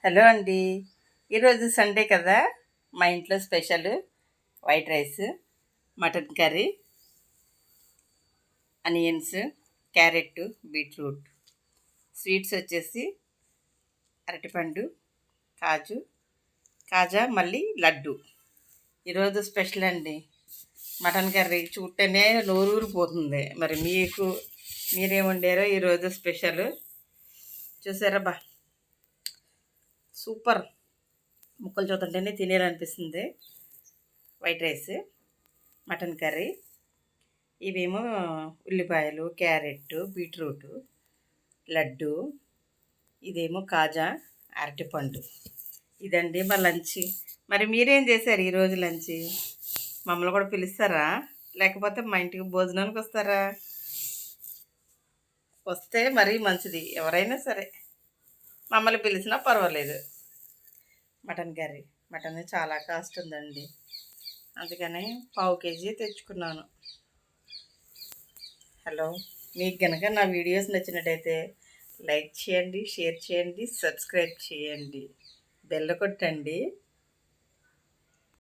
Hello అండి. ఈరోజు Sunday కదా, మా ఇంట్లో special white rice, mutton curry, onions, carrot, beetroot. Sweets వచ్చేసి అరటిపండు, కాజు, కాజా, మళ్ళీ లడ్డు. ఈరోజు స్పెషల్ అండి. మటన్ కర్రీ చూస్తేనే నోరూరిపోతుంది. మరి మీరేం వండారో ఈరోజు స్పెషల్ చూసారా? సూపర్. ముక్కలు చూస్తుంటేనే తినేయాలనిపిస్తుంది. వైట్ రైస్, మటన్ కర్రీ, ఇవేమో ఉల్లిపాయలు, క్యారెట్, బీట్రూట్, లడ్డు, ఇదేమో కాజా, అరటిపండు. ఇదండి మా లంచ్. మరి మీరేం చేశారు ఈరోజు లంచ్? మమ్మల్ని కూడా పిలుస్తారా, లేకపోతే మా ఇంటికి భోజనానికి వస్తారా? వస్తే మరీ మంచిది. ఎవరైనా సరే మమ్మల్ని పిలిచినా పర్వాలేదు. మటన్ కర్రీ, మటన్ చాలా కాస్ట్ ఉందండి, అందుకని 1/2 కేజీ తెచ్చుకున్నాను. హలో, మీకు కనుక నా వీడియోస్ నచ్చినట్టయితే లైక్ చేయండి, షేర్ చేయండి, సబ్స్క్రైబ్ చేయండి, బెల్ కొట్టండి.